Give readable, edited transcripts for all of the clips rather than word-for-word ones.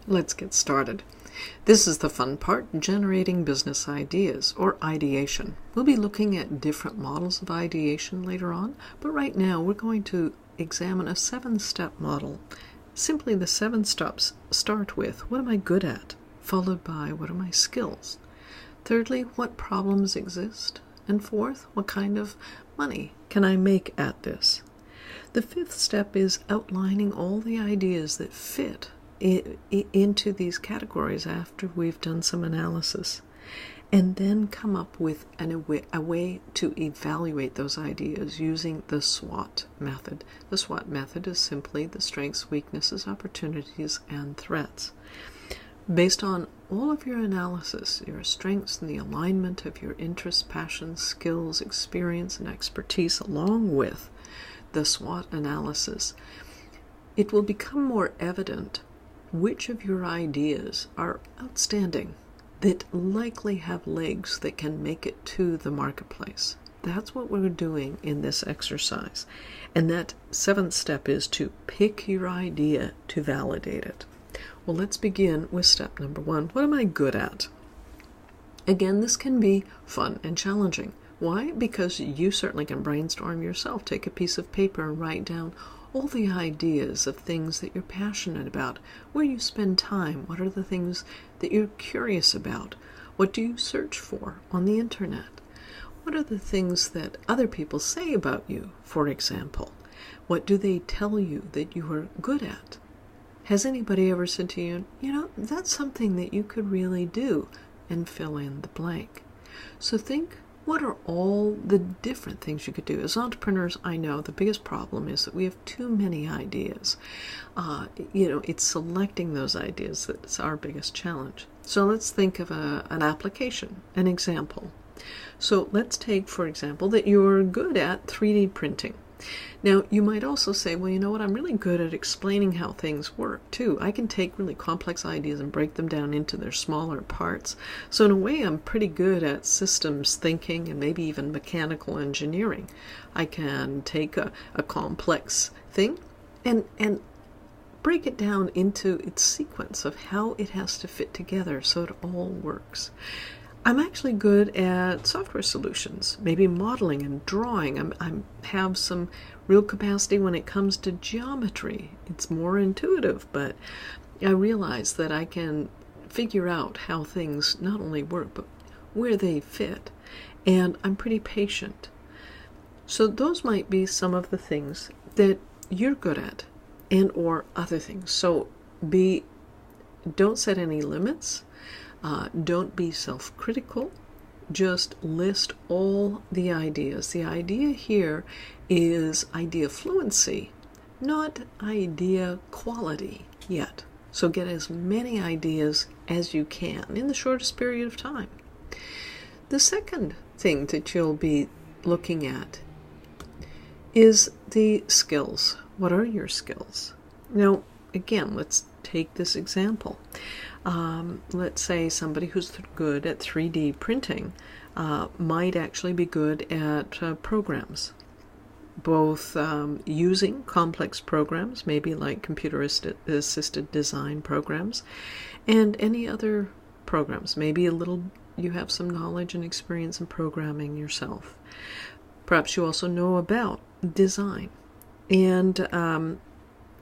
Let's get started. This is the fun part, generating business ideas, or ideation. We'll be looking at different models of ideation later on, but right now we're going to examine a 7-step model. Simply the 7 steps start with, what am I good at? Followed by, what are my skills? Thirdly, what problems exist? And fourth, what kind of money can I make at this? The 5th step is outlining all the ideas that fit into these categories after we've done some analysis, and then come up with a way to evaluate those ideas using the SWOT method. The SWOT method is simply the strengths, weaknesses, opportunities, and threats. Based on all of your analysis, your strengths and the alignment of your interests, passions, skills, experience, and expertise, along with the SWOT analysis, it will become more evident which of your ideas are outstanding, that likely have legs that can make it to the marketplace. That's what we're doing in this exercise. And that 7th step is to pick your idea to validate it. Well, let's begin with step number 1. What am I good at? Again, this can be fun and challenging. Why? Because you certainly can brainstorm yourself. Take a piece of paper and write down all the ideas of things that you're passionate about, where you spend time, what are the things that you're curious about, what do you search for on the internet, what are the things that other people say about you, for example, what do they tell you that you are good at? Has anybody ever said to you, that's something that you could really do, and fill in the blank? So think, what are all the different things you could do? As entrepreneurs, I know the biggest problem is that we have too many ideas. It's selecting those ideas that's our biggest challenge. So let's think of an application, an example. So let's take, for example, that you're good at 3D printing. Now, you might also say, well, you know what, I'm really good at explaining how things work, too. I can take really complex ideas and break them down into their smaller parts. So in a way, I'm pretty good at systems thinking and maybe even mechanical engineering. I can take a complex thing and break it down into its sequence of how it has to fit together so it all works. I'm actually good at software solutions, maybe modeling and drawing. I have some real capacity when it comes to geometry. It's more intuitive, but I realize that I can figure out how things not only work, but where they fit. And I'm pretty patient. So those might be some of the things that you're good at, and or other things. So don't set any limits. Don't be self-critical. Just list all the ideas. The idea here is idea fluency, not idea quality yet. So get as many ideas as you can in the shortest period of time. The second thing that you'll be looking at is the skills. What are your skills? Now, again, let's take this example. Let's say somebody who's good at 3D printing might actually be good at programs, both using complex programs, maybe like computer-assisted design programs, and any other programs. Maybe you have some knowledge and experience in programming yourself. Perhaps you also know about design, and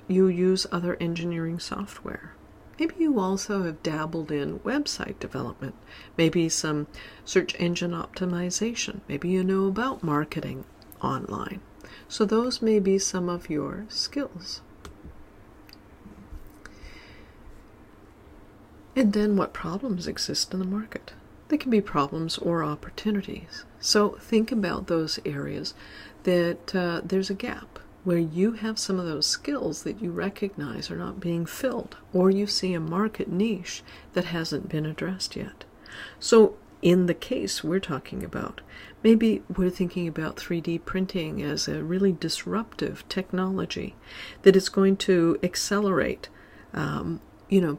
you use other engineering software. Maybe you also have dabbled in website development, maybe some search engine optimization. Maybe you know about marketing online. So those may be some of your skills. And then what problems exist in the market? They can be problems or opportunities. So think about those areas that there's a gap, where you have some of those skills that you recognize are not being filled, or you see a market niche that hasn't been addressed yet. So in the case we're talking about, maybe we're thinking about 3D printing as a really disruptive technology that is going to accelerate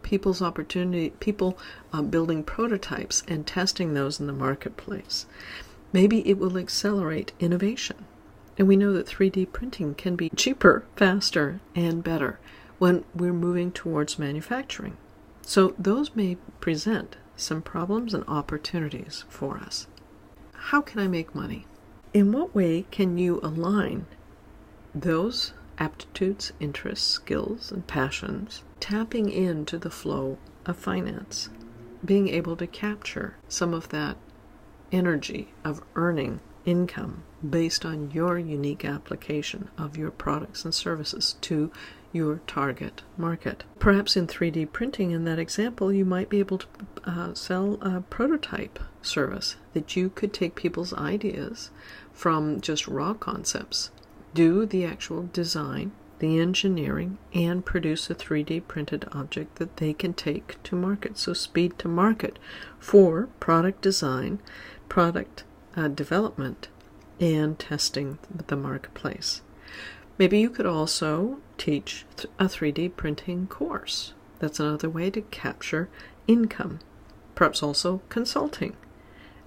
people's opportunity, people building prototypes and testing those in the marketplace. Maybe it will accelerate innovation. And we know that 3D printing can be cheaper, faster, and better when we're moving towards manufacturing. So those may present some problems and opportunities for us. How can I make money? In what way can you align those aptitudes, interests, skills, and passions, tapping into the flow of finance, being able to capture some of that energy of earning income based on your unique application of your products and services to your target market? Perhaps in 3D printing, in that example, you might be able to sell a prototype service that you could take people's ideas from just raw concepts, do the actual design, the engineering, and produce a 3D printed object that they can take to market. So speed to market for product design, product development, and testing the marketplace. Maybe you could also teach a 3D printing course. That's another way to capture income. Perhaps also consulting,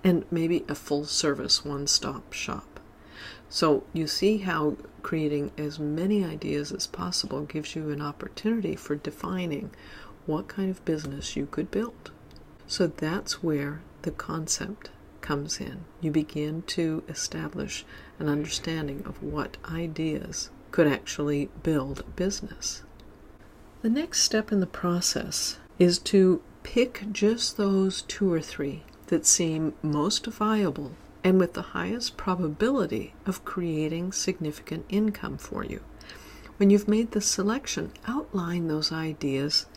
and maybe a full service one-stop shop. So you see how creating as many ideas as possible gives you an opportunity for defining what kind of business you could build. So that's where the concept comes in. You begin to establish an understanding of what ideas could actually build business. The next step in the process is to pick just those 2 or 3 that seem most viable and with the highest probability of creating significant income for you. When you've made the selection, outline those ideas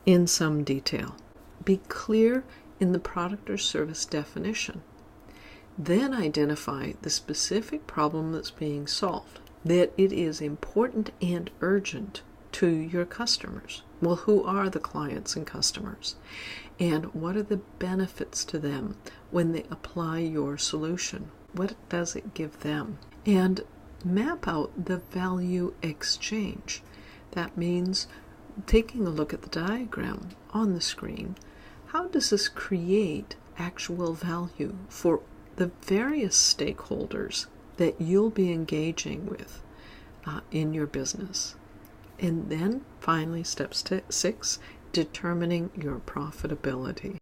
in some detail. Be clear in the product or service definition. Then identify the specific problem that's being solved, that it is important and urgent to your customers. Well, who are the clients and customers? And what are the benefits to them when they apply your solution? What does it give them? And map out the value exchange. That means taking a look at the diagram on the screen. How does this create actual value for the various stakeholders that you'll be engaging with in your business? And then finally, step 6, determining your profitability.